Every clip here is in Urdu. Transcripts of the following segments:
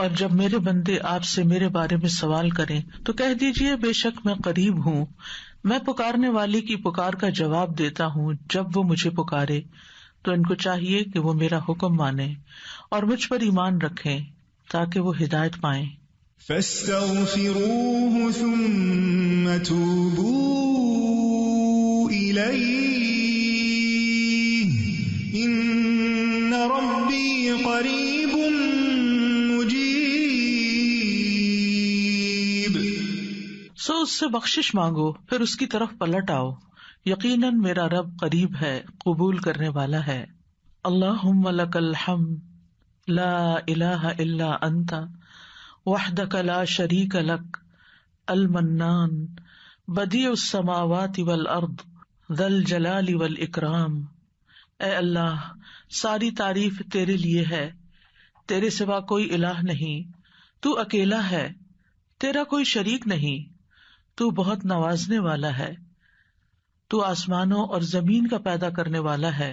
اور جب میرے بندے آپ سے میرے بارے میں سوال کریں تو کہہ دیجیے بے شک میں قریب ہوں، میں پکارنے والی کی پکار کا جواب دیتا ہوں جب وہ مجھے پکارے. تو ان کو چاہیے کہ وہ میرا حکم مانیں اور مجھ پر ایمان رکھیں تاکہ وہ ہدایت پائیں. فاستغفروه ثم توبوا إليه إن ربي قريب مجيب. سو اس سے بخشش مانگو پھر اس کی طرف پلٹ آؤ، یقیناً میرا رب قریب ہے، قبول کرنے والا ہے. اللہم لک الحمد لا الہ الا انت وحدک لا شریک لک المنان بدیع السماوات والارض ذی الجلال والاکرام. اے اللہ، ساری تعریف تیرے لیے ہے، تیرے سوا کوئی الہ نہیں، تو اکیلا ہے، تیرا کوئی شریک نہیں، تو بہت نوازنے والا ہے، تو آسمانوں اور زمین کا پیدا کرنے والا ہے،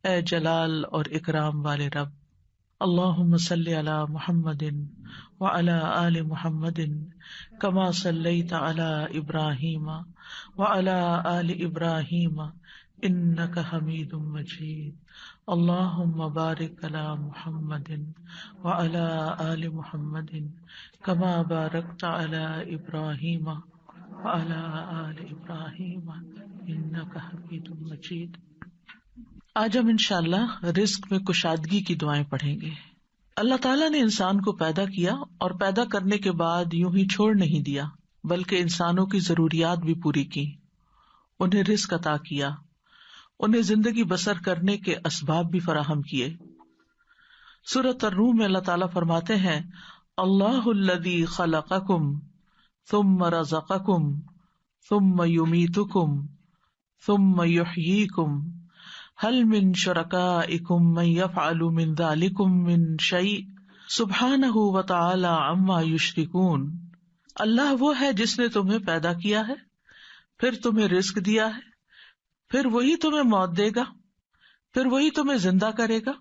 اے جلال اور اکرام والے رب. اللہم صلی علی محمد وعلی آل محمد کما صلیت علی ابراہیم وعلی آل ابراہیم انک حمید مجید. اللہم بارک علی محمد وعلی آل محمد کما بارکت علی ابراہیم وعلی آل ابراہیم انک حمید مجید. آج ہم انشاءاللہ رزق میں کشادگی کی دعائیں پڑھیں گے. اللہ تعالیٰ نے انسان کو پیدا کیا اور پیدا کرنے کے بعد یوں ہی چھوڑ نہیں دیا، بلکہ انسانوں کی ضروریات بھی پوری کی، انہیں رزق عطا کیا، انہیں زندگی بسر کرنے کے اسباب بھی فراہم کیے. سورۃ الروم میں اللہ تعالیٰ فرماتے ہیں اللہ الذی خلقکم ثم رزقکم ثم یمیتکم ثم یحییکم هل من شرکائکم من یفعل من ذلکم من شیء سبحانہ وتعالی عما یشرکون. اللہ وہ ہے جس نے تمہیں پیدا کیا ہے، پھر تمہیں رزق دیا ہے، پھر وہی تمہیں موت دے گا، پھر وہی تمہیں زندہ کرے گا.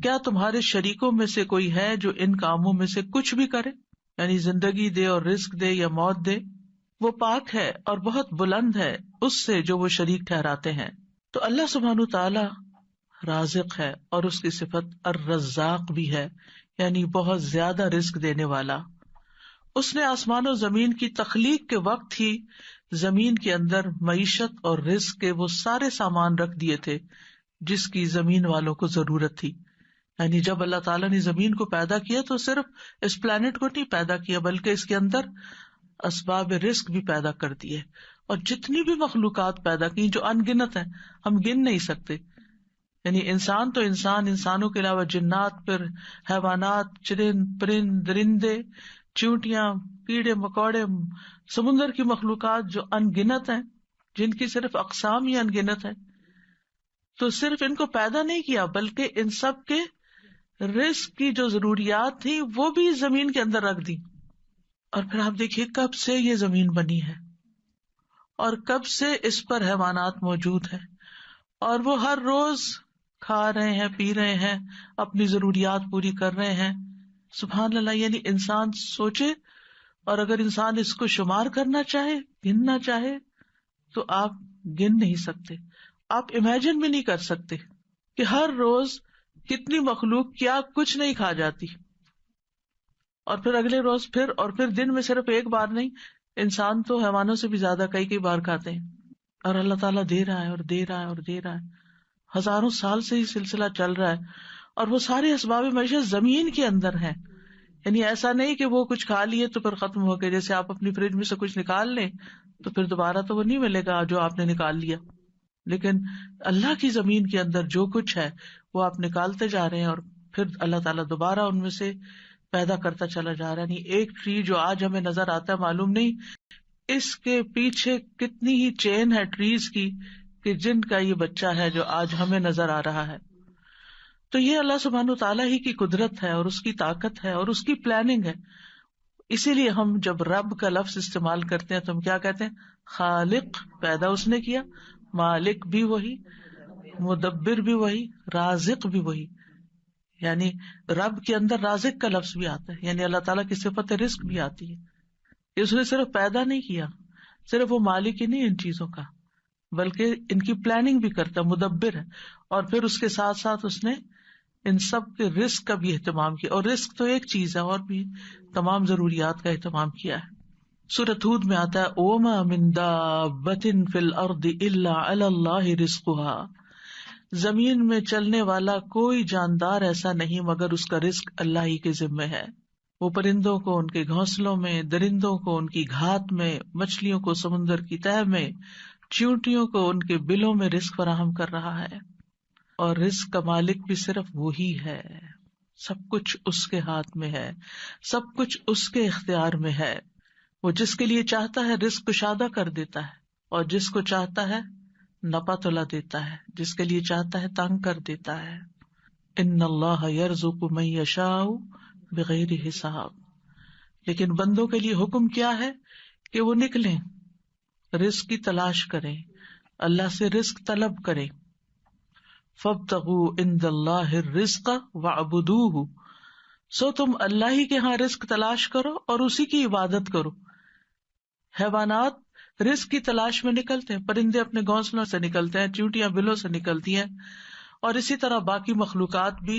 کیا تمہارے شریکوں میں سے کوئی ہے جو ان کاموں میں سے کچھ بھی کرے، یعنی زندگی دے اور رزق دے یا موت دے؟ وہ پاک ہے اور بہت بلند ہے اس سے جو وہ شریک ٹھہراتے ہیں. تو اللہ سبحانہ تعالی رازق ہے اور اس کی صفت الرزاق بھی ہے، یعنی بہت زیادہ رزق دینے والا. اس نے آسمان و زمین کی تخلیق کے وقت ہی زمین کے اندر معیشت اور رزق کے وہ سارے سامان رکھ دیے تھے جس کی زمین والوں کو ضرورت تھی. یعنی جب اللہ تعالیٰ نے زمین کو پیدا کیا تو صرف اس پلانٹ کو نہیں پیدا کیا بلکہ اس کے اندر اسباب رزق بھی پیدا کر دیے، اور جتنی بھی مخلوقات پیدا کی جو ان گنت ہیں، ہم گن نہیں سکتے. یعنی انسان تو انسان، انسانوں کے علاوہ جنات، پھر حیوانات، چرند پرند درندے، چیونٹیاں، کیڑے مکوڑے، سمندر کی مخلوقات جو ان گنت ہیں، جن کی صرف اقسام ہی ان گنت ہیں. تو صرف ان کو پیدا نہیں کیا بلکہ ان سب کے رزق کی جو ضروریات تھی وہ بھی زمین کے اندر رکھ دی. اور پھر آپ دیکھیے کب سے یہ زمین بنی ہے اور کب سے اس پر حیوانات موجود ہیں، اور وہ ہر روز کھا رہے ہیں، پی رہے ہیں، اپنی ضروریات پوری کر رہے ہیں. سبحان اللہ. یعنی انسان سوچے، اور اگر انسان اس کو شمار کرنا چاہے، گننا چاہے، تو آپ گن نہیں سکتے، آپ امیجن بھی نہیں کر سکتے کہ ہر روز کتنی مخلوق کیا کچھ نہیں کھا جاتی، اور پھر اگلے روز پھر، اور پھر دن میں صرف ایک بار نہیں، انسان تو حیوانوں سے بھی زیادہ کئی بار کھاتے ہیں. اور اللہ تعالیٰ دے رہا ہے اور دے رہا ہے اور دے رہا ہے، ہزاروں سال سے یہ سلسلہ چل رہا ہے. اور وہ سارے اسباب معیشت زمین کے اندر ہیں. یعنی ایسا نہیں کہ وہ کچھ کھا لیے تو پھر ختم ہو گئے، جیسے آپ اپنی فریج میں سے کچھ نکال لیں تو پھر دوبارہ تو وہ نہیں ملے گا جو آپ نے نکال لیا. لیکن اللہ کی زمین کے اندر جو کچھ ہے وہ آپ نکالتے جا رہے ہیں، اور پھر اللہ تعالیٰ دوبارہ ان میں سے پیدا کرتا چلا جا رہا ہے. نہیں ایک ٹری جو آج ہمیں نظر آتا ہے، معلوم نہیں اس کے پیچھے کتنی ہی چین ہے ٹریز کی کہ جن کا یہ بچہ ہے جو آج ہمیں نظر آ رہا ہے. تو یہ اللہ سبحانہ تعالیٰ ہی کی قدرت ہے اور اس کی طاقت ہے اور اس کی پلاننگ ہے. اسی لیے ہم جب رب کا لفظ استعمال کرتے ہیں تو ہم کیا کہتے ہیں؟ خالق، پیدا اس نے کیا، مالک بھی وہی، مدبر بھی وہی، رازق بھی وہی. یعنی رب کے اندر رازق کا لفظ بھی آتا ہے، یعنی اللہ تعالیٰ کی صفت رزق بھی آتی ہے. اس نے صرف پیدا نہیں کیا، صرف وہ مالک ہی نہیں ان چیزوں کا، بلکہ ان کی پلاننگ بھی کرتا، مدبر ہے. اور پھر اس کے ساتھ ساتھ اس نے ان سب کے رزق کا بھی اہتمام کیا. اور رزق تو ایک چیز ہے، اور بھی تمام ضروریات کا اہتمام کیا ہے. سورۃ ہود میں آتا ہے وَمَا مِن دَابَّةٍ فِي الْأَرْضِ إِلَّا عَلَى اللَّهِ رِزْقُهَا، زمین میں چلنے والا کوئی جاندار ایسا نہیں مگر اس کا رزق اللہ ہی کے ذمہ ہے. وہ پرندوں کو ان کے گھونسلوں میں، درندوں کو ان کی گھات میں، مچھلیوں کو سمندر کی تہہ میں، چیونٹیوں کو ان کے بلوں میں رزق فراہم کر رہا ہے. اور رزق کا مالک بھی صرف وہی ہے. سب کچھ اس کے ہاتھ میں ہے، سب کچھ اس کے اختیار میں ہے. وہ جس کے لیے چاہتا ہے رزق کشادہ کر دیتا ہے، اور جس کو چاہتا ہے نپا تلا دیتا ہے، جس کے لیے چاہتا ہے تنگ کر دیتا ہے. ان اللہ یرزق من یشاء بغیر حساب. لیکن بندوں کے لیے حکم کیا ہے کہ وہ نکلیں، رزق کی تلاش کریں، اللہ سے رزق طلب کریں. فابتغوا عند اللہ الرزق واعبدوہ، سو تم اللہ ہی کے ہاں رزق تلاش کرو اور اسی کی عبادت کرو. حیوانات رزق کی تلاش میں نکلتے ہیں، پرندے اپنے گھونسلوں سے نکلتے ہیں، چیونٹیاں بلوں سے نکلتی ہیں، اور اسی طرح باقی مخلوقات بھی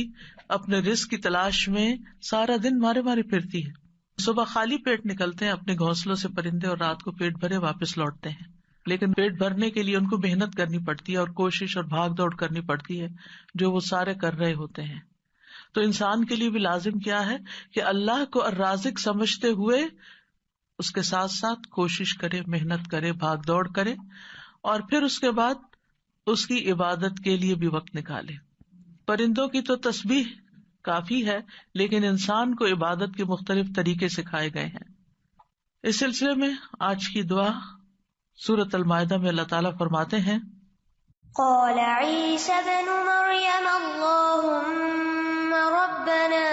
اپنے رزق کی تلاش میں سارا دن مارے مارے پھرتی ہے. صبح خالی پیٹ نکلتے ہیں اپنے گھونسلوں سے پرندے، اور رات کو پیٹ بھرے واپس لوٹتے ہیں. لیکن پیٹ بھرنے کے لیے ان کو محنت کرنی پڑتی ہے اور کوشش اور بھاگ دوڑ کرنی پڑتی ہے، جو وہ سارے کر رہے ہوتے ہیں. تو انسان کے لیے بھی لازم کیا ہے کہ اللہ کو الرازق سمجھتے ہوئے اس کے ساتھ ساتھ کوشش کرے، محنت کرے، بھاگ دوڑ کرے، اور پھر اس کے بعد اس کی عبادت کے لیے بھی وقت نکالے. پرندوں کی تو تسبیح کافی ہے، لیکن انسان کو عبادت کے مختلف طریقے سکھائے گئے ہیں. اس سلسلے میں آج کی دعا سورۃ المائدہ میں اللہ تعالیٰ فرماتے ہیں قال عیسی ابن مریم اللہم ربنا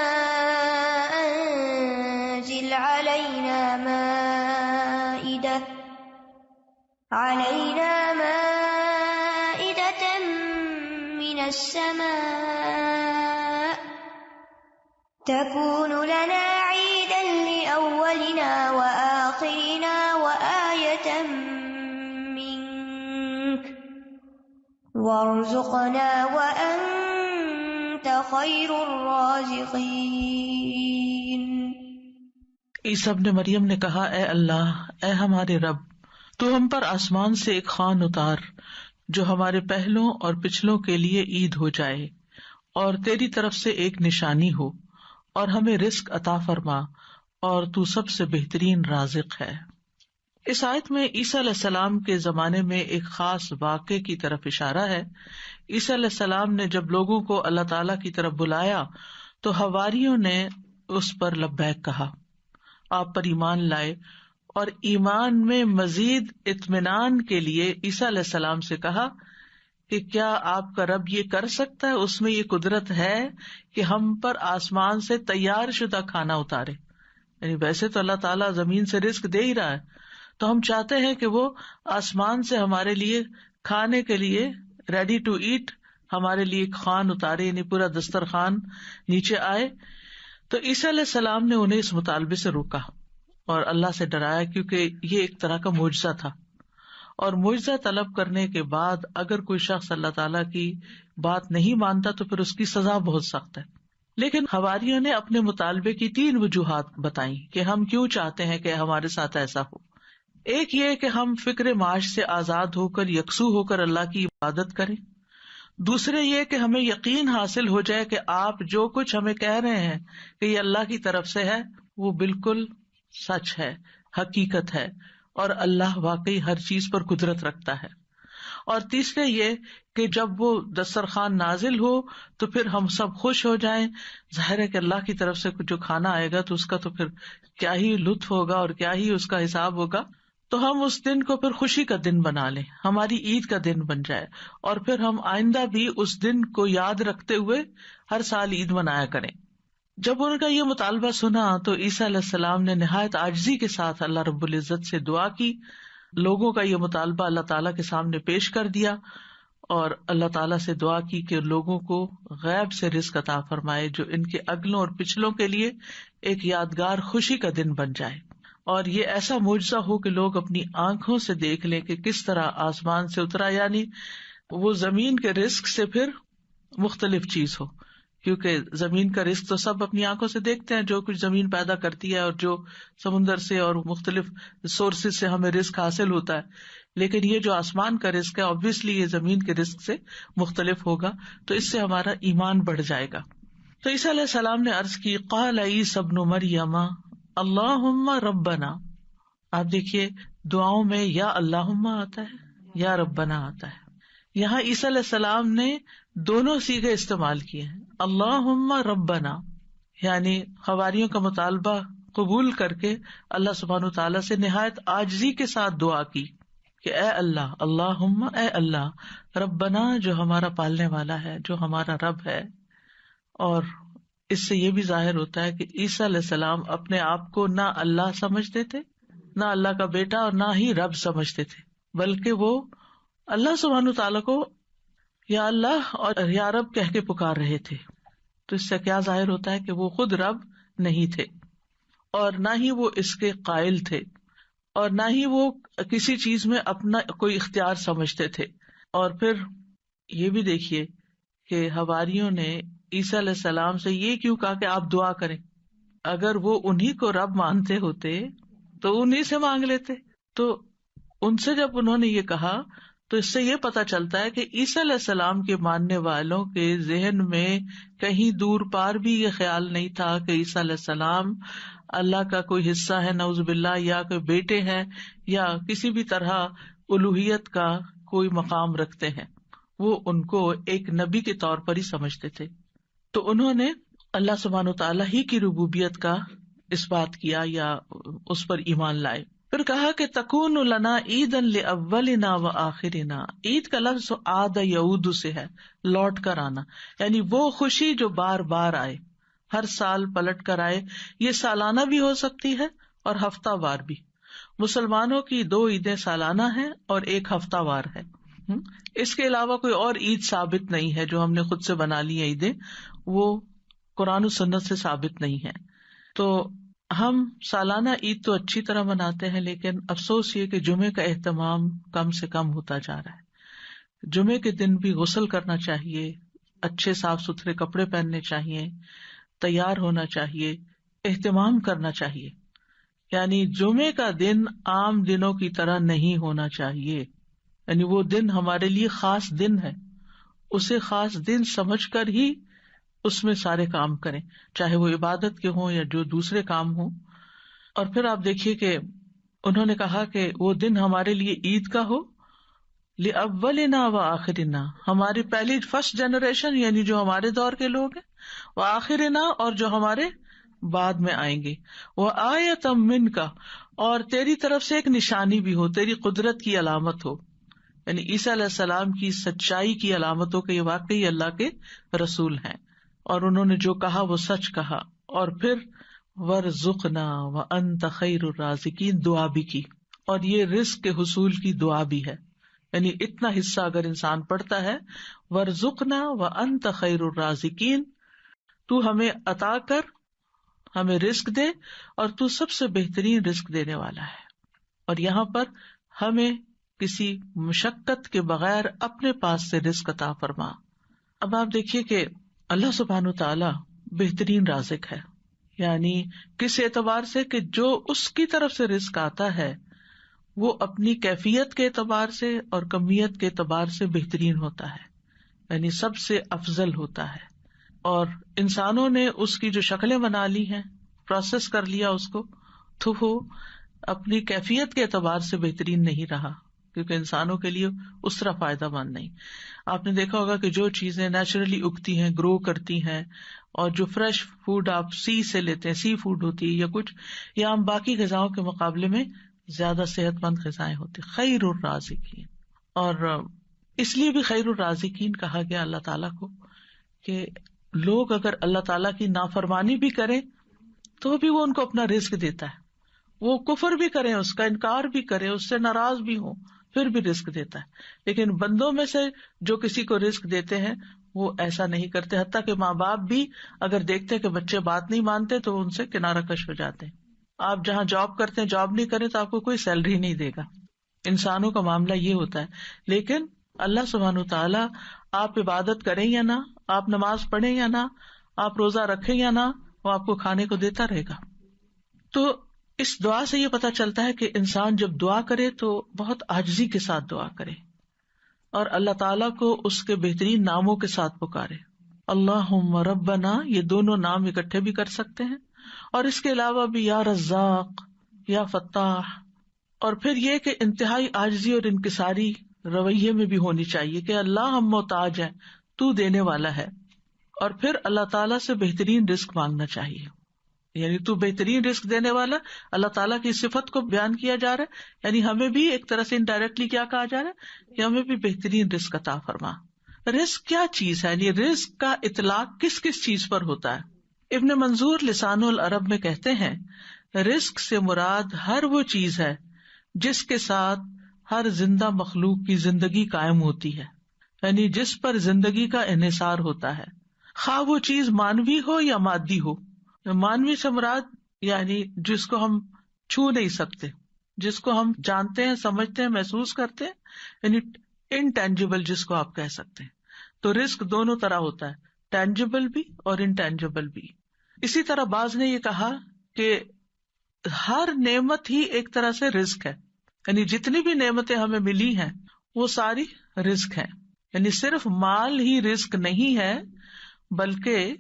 انزل علینا مائدة من السماء تكون لنا عيدا لأولنا وآخرنا وآية منك وارزقنا وأنت خير الرازقين. عیسیٰ ابن مریم نے کہا اے اللہ، اے ہمارے رب، تو ہم پر آسمان سے ایک خوان اتار جو ہمارے پہلوں اور پچھلوں کے لیے عید ہو جائے، اور تیری طرف سے ایک نشانی ہو، اور ہمیں رزق عطا فرما، اور تو سب سے بہترین رازق ہے. اس آیت میں عیسیٰ علیہ السلام کے زمانے میں ایک خاص واقعے کی طرف اشارہ ہے. عیسیٰ علیہ السلام نے جب لوگوں کو اللہ تعالیٰ کی طرف بلایا تو حواریوں نے اس پر لبیک کہا، آپ پر ایمان لائے، اور ایمان میں مزید اطمینان کے لیے عیسیٰ علیہ السلام سے کہا کہ کیا آپ کا رب یہ کر سکتا ہے، اس میں یہ قدرت ہے کہ ہم پر آسمان سے تیار شدہ کھانا اتارے. یعنی ویسے تو اللہ تعالیٰ زمین سے رزق دے ہی رہا ہے، تو ہم چاہتے ہیں کہ وہ آسمان سے ہمارے لیے کھانے کے لیے ریڈی ٹو ایٹ ہمارے لیے خوان اتارے، یعنی پورا دسترخوان نیچے آئے. تو عیسیٰ علیہ السلام نے انہیں اس مطالبے سے روکا اور اللہ سے ڈرایا، کیونکہ یہ ایک طرح کا معجزہ تھا، اور معجزہ طلب کرنے کے بعد اگر کوئی شخص اللہ تعالیٰ کی بات نہیں مانتا تو پھر اس کی سزا بہت سخت ہے. لیکن حواریوں نے اپنے مطالبے کی 3 وجوہات بتائیں کہ ہم کیوں چاہتے ہیں کہ ہمارے ساتھ ایسا ہو. ایک یہ کہ ہم فکر معاش سے آزاد ہو کر، یکسو ہو کر اللہ کی عبادت کریں. دوسرے یہ کہ ہمیں یقین حاصل ہو جائے کہ آپ جو کچھ ہمیں کہہ رہے ہیں کہ یہ اللہ کی طرف سے ہے، وہ بالکل سچ ہے، حقیقت ہے، اور اللہ واقعی ہر چیز پر قدرت رکھتا ہے. اور تیسرے یہ کہ جب وہ دسترخوان نازل ہو تو پھر ہم سب خوش ہو جائیں. ظاہر ہے کہ اللہ کی طرف سے جو کھانا آئے گا تو اس کا تو پھر کیا ہی لطف ہوگا اور کیا ہی اس کا حساب ہوگا. تو ہم اس دن کو پھر خوشی کا دن بنا لیں، ہماری عید کا دن بن جائے، اور پھر ہم آئندہ بھی اس دن کو یاد رکھتے ہوئے ہر سال عید منایا کریں. جب ان کا یہ مطالبہ سنا تو عیسیٰ علیہ السلام نے نہایت عاجزی کے ساتھ اللہ رب العزت سے دعا کی. لوگوں کا یہ مطالبہ اللہ تعالیٰ کے سامنے پیش کر دیا، اور اللہ تعالیٰ سے دعا کی کہ لوگوں کو غیب سے رزق عطا فرمائے جو ان کے اگلوں اور پچھلوں کے لیے ایک یادگار خوشی کا دن بن جائے، اور یہ ایسا معجزہ ہو کہ لوگ اپنی آنکھوں سے دیکھ لیں کہ کس طرح آسمان سے اترا، یعنی وہ زمین کے رزق سے پھر مختلف چیز ہو، کیونکہ زمین کا رزق تو سب اپنی آنکھوں سے دیکھتے ہیں، جو کچھ زمین پیدا کرتی ہے اور جو سمندر سے اور مختلف سورسز سے ہمیں رزق حاصل ہوتا ہے، لیکن یہ جو آسمان کا رزق ہے obviously یہ زمین کے رزق سے مختلف ہوگا، تو اس سے ہمارا ایمان بڑھ جائے گا۔ تو عیسیٰ علیہ السلام نے عرض کی قال عیسی ابن مریم اللہم ربنا، آپ دیکھیے دعاؤں میں یا اللہم آتا ہے یا ربنا آتا ہے، یہاں عیسیٰ علیہ السلام نے دونوں صیغے استعمال کیے ہیں، اللہم ربنا یعنی حواریوں کا مطالبہ قبول کر کے اللہ سبحانہ وتعالیٰ سے نہایت عاجزی کے ساتھ دعا کی کہ اے اللہ، اللہم اے اللہ، ربنا جو ہمارا پالنے والا ہے، جو ہمارا رب ہے۔ اور اس سے یہ بھی ظاہر ہوتا ہے کہ عیسیٰ علیہ السلام اپنے آپ کو نہ اللہ سمجھتے تھے، نہ اللہ کا بیٹا، اور نہ ہی رب سمجھتے تھے، بلکہ وہ اللہ سبحانہ تعالیٰ کو یا اللہ اور یا رب کہہ کے پکار رہے تھے۔ تو اس سے کیا ظاہر ہوتا ہے کہ وہ خود رب نہیں تھے، اور نہ ہی وہ اس کے قائل تھے، اور نہ ہی وہ کسی چیز میں اپنا کوئی اختیار سمجھتے تھے۔ اور پھر یہ بھی دیکھیے کہ حواریوں نے عیسیٰ علیہ السلام سے یہ کیوں کہا کہ آپ دعا کریں؟ اگر وہ انہی کو رب مانتے ہوتے تو انہی سے مانگ لیتے۔ تو ان سے جب انہوں نے یہ کہا تو اس سے یہ پتا چلتا ہے کہ عیسیٰ علیہ السلام کے ماننے والوں کے ذہن میں کہیں دور پار بھی یہ خیال نہیں تھا کہ عیسیٰ علیہ السلام اللہ کا کوئی حصہ ہے نعوذ باللہ، یا کوئی بیٹے ہیں، یا کسی بھی طرح الوہیت کا کوئی مقام رکھتے ہیں۔ وہ ان کو ایک نبی کے طور پر ہی سمجھتے تھے۔ تو انہوں نے اللہ سبحانہ وتعالیٰ ہی کی ربوبیت کا اس بات کیا یا اس پر ایمان لائے۔ پھر کہا کہ تکون لنا عیدا لاولنا وآخرنا، عید کا لفظ عاد یعود سے ہے، لوٹ کر آنا، یعنی وہ خوشی جو بار بار آئے، ہر سال پلٹ کر آئے۔ یہ سالانہ بھی ہو سکتی ہے اور ہفتہ وار بھی۔ مسلمانوں کی 2 عیدیں سالانہ ہیں اور 1 ہفتہ وار ہے۔ اس کے علاوہ کوئی اور عید ثابت نہیں ہے جو ہم نے خود سے بنا لی ہیں عیدیں، وہ قرآن و سنت سے ثابت نہیں ہے۔ تو ہم سالانہ عید تو اچھی طرح مناتے ہیں، لیکن افسوس یہ کہ جمعے کا اہتمام کم سے کم ہوتا جا رہا ہے۔ جمعے کے دن بھی غسل کرنا چاہیے، اچھے صاف ستھرے کپڑے پہننے چاہیے، تیار ہونا چاہیے، اہتمام کرنا چاہیے۔ یعنی جمعے کا دن عام دنوں کی طرح نہیں ہونا چاہیے، یعنی وہ دن ہمارے لیے خاص دن ہے، اسے خاص دن سمجھ کر ہی اس میں سارے کام کریں، چاہے وہ عبادت کے ہوں یا جو دوسرے کام ہوں۔ اور پھر آپ دیکھیے کہ انہوں نے کہا کہ وہ دن ہمارے لیے عید کا ہو، لأولنا وآخرنا، ہماری پہلی فرسٹ جنریشن یعنی جو ہمارے دور کے لوگ ہیں، وآخرنا اور جو ہمارے بعد میں آئیں گے، وآیۃ منک، اور تیری طرف سے ایک نشانی بھی ہو، تیری قدرت کی علامت ہو، یعنی عیسیٰ علیہ السلام کی سچائی کی علامت ہو کہ یہ واقعی اللہ کے رسول ہیں اور انہوں نے جو کہا وہ سچ کہا۔ اور پھر وارزقنا وانت خیر الرازقین، دعا بھی کی، اور یہ رزق کے حصول کی دعا بھی ہے، یعنی اتنا حصہ اگر انسان پڑھتا ہے، وارزقنا وانت خیر الرازقین، تو ہمیں عطا کر، ہمیں رزق دے، اور تو سب سے بہترین رزق دینے والا ہے، اور یہاں پر ہمیں کسی مشقت کے بغیر اپنے پاس سے رزق عطا فرما۔ اب آپ دیکھیے کہ اللہ سبحانہ تعالی بہترین رازق ہے، یعنی کس اعتبار سے کہ جو اس کی طرف سے رزق آتا ہے وہ اپنی کیفیت کے اعتبار سے اور کمیت کے اعتبار سے بہترین ہوتا ہے، یعنی سب سے افضل ہوتا ہے۔ اور انسانوں نے اس کی جو شکلیں بنا لی ہیں، پروسیس کر لیا اس کو، تو وہ اپنی کیفیت کے اعتبار سے بہترین نہیں رہا، کیونکہ انسانوں کے لیے اس طرح فائدہ مند نہیں۔ آپ نے دیکھا ہوگا کہ جو چیزیں نیچرلی اگتی ہیں، گرو کرتی ہیں، اور جو فریش فوڈ آپ سی سے لیتے ہیں، سی فوڈ ہوتی ہے یا کچھ، یا ہم باقی غذاؤں کے مقابلے میں زیادہ صحت مند غذائیں ہوتی، خیر الرازقین۔ اور اس لیے بھی خیر الرازقین کہا گیا اللہ تعالیٰ کو کہ لوگ اگر اللہ تعالیٰ کی نافرمانی بھی کریں تو بھی وہ ان کو اپنا رزق دیتا ہے، وہ کفر بھی کریں، اس کا انکار بھی کریں، اس سے ناراض بھی ہوں، پھر بھی رزق دیتا ہے. لیکن بندوں میں سے جو کسی کو رزق دیتے ہیں وہ ایسا نہیں کرتے، حتیٰ کہ ماں باپ بھی اگر دیکھتے کہ بچے بات نہیں مانتے تو ان سے کنارہ کش ہو جاتے ہیں. آپ جہاں جاب کرتے ہیں جاب نہیں کریں تو آپ کو کوئی سیلری نہیں دے گا. انسانوں کا معاملہ یہ ہوتا ہے. لیکن اللہ سبحانہ وتعالیٰ آپ عبادت کریں یا نہ، آپ نماز پڑھیں یا نہ، آپ روزہ رکھیں یا نہ، وہ آپ کو کھانے کو دیتا رہے گا. تو اس دعا سے یہ پتا چلتا ہے کہ انسان جب دعا کرے تو بہت عاجزی کے ساتھ دعا کرے اور اللہ تعالیٰ کو اس کے بہترین ناموں کے ساتھ پکارے. اللہم ربنا، یہ دونوں نام اکٹھے بھی کر سکتے ہیں، اور اس کے علاوہ بھی یا رزاق، یا فتاح. اور پھر یہ کہ انتہائی عاجزی اور انکساری رویے میں بھی ہونی چاہیے کہ اللہ ہم محتاج ہیں، تو دینے والا ہے. اور پھر اللہ تعالیٰ سے بہترین رزق مانگنا چاہیے، یعنی تو بہترین رزق دینے والا. اللہ تعالیٰ کی صفت کو بیان کیا جا رہا ہے، یعنی ہمیں بھی ایک طرح سے انڈائریکٹلی کیا کہا جا رہا ہے کہ ہمیں بھی بہترین رزق عطا فرما. رزق کیا چیز ہے، یعنی رزق کا اطلاق کس کس چیز پر ہوتا ہے؟ ابن منظور لسان العرب میں کہتے ہیں رزق سے مراد ہر وہ چیز ہے جس کے ساتھ ہر زندہ مخلوق کی زندگی قائم ہوتی ہے، یعنی جس پر زندگی کا انحصار ہوتا ہے، خواہ وہ چیز مانوی ہو یا مادی ہو. مانوی سے مراد یعنی جس کو ہم چھو نہیں سکتے، جس کو ہم جانتے ہیں، سمجھتے ہیں، محسوس کرتے ہیں، یعنی انٹینجیبل جس کو آپ کہہ سکتے ہیں. تو رزق دونوں طرح ہوتا ہے، ٹینجیبل بھی اور انٹینجیبل بھی. اسی طرح بعض نے یہ کہا کہ ہر نعمت ہی ایک طرح سے رزق ہے، یعنی جتنی بھی نعمتیں ہمیں ملی ہیں وہ ساری رزق ہیں. یعنی صرف مال ہی رزق نہیں ہے بلکہ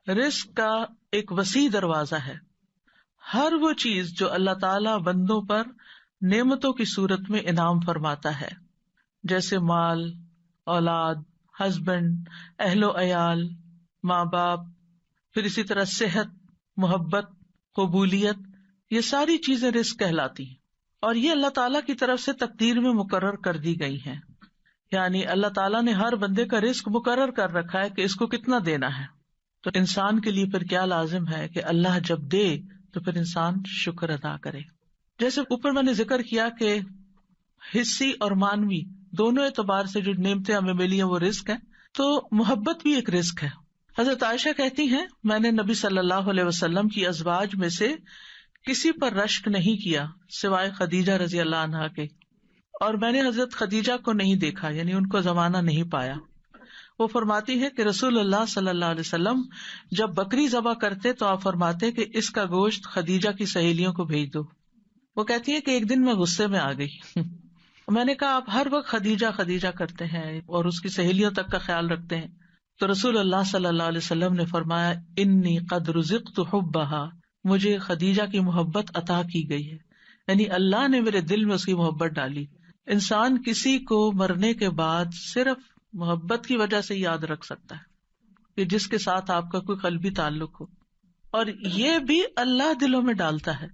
رزق کا ایک وسیع دروازہ ہے. ہر وہ چیز جو اللہ تعالی بندوں پر نعمتوں کی صورت میں انعام فرماتا ہے، جیسے مال، اولاد، ہسبینڈ، اہل و عیال، ماں باپ، پھر اسی طرح صحت، محبت، قبولیت، یہ ساری چیزیں رزق کہلاتی ہیں. اور یہ اللہ تعالیٰ کی طرف سے تقدیر میں مقرر کر دی گئی ہیں. یعنی اللہ تعالیٰ نے ہر بندے کا رزق مقرر کر رکھا ہے کہ اس کو کتنا دینا ہے. تو انسان کے لیے پھر کیا لازم ہے کہ اللہ جب دے تو پھر انسان شکر ادا کرے. جیسے اوپر میں نے ذکر کیا کہ حصی اور مانوی دونوں اعتبار سے جو نعمتیں ہمیں ملی ہیں وہ رزق ہے، تو محبت بھی ایک رزق ہے. حضرت عائشہ کہتی ہیں میں نے نبی صلی اللہ علیہ وسلم کی ازواج میں سے کسی پر رشک نہیں کیا سوائے خدیجہ رضی اللہ عنہا کے، اور میں نے حضرت خدیجہ کو نہیں دیکھا، یعنی ان کو زمانہ نہیں پایا. وہ فرماتی ہے کہ رسول اللہ صلی اللہ علیہ وسلم جب بکری ذبح کرتے تو آپ فرماتے کہ اس کا گوشت خدیجہ کی سہیلیوں کو بھیج دو. وہ کہتی ہے کہ ایک دن میں غصے میں آ گئی. میں نے کہا آپ ہر وقت خدیجہ خدیجہ کرتے ہیں اور اس کی سہیلیوں تک کا خیال رکھتے ہیں. تو رسول اللہ صلی اللہ علیہ وسلم نے فرمایا انی قد رزقت حبھا، مجھے خدیجہ کی محبت عطا کی گئی ہے، یعنی اللہ نے میرے دل میں اس کی محبت ڈالی. انسان کسی کو مرنے کے بعد صرف محبت کی وجہ سے یاد رکھ سکتا ہے کہ جس کے ساتھ آپ کا کوئی قلبی تعلق ہو، اور یہ بھی اللہ دلوں میں ڈالتا ہے.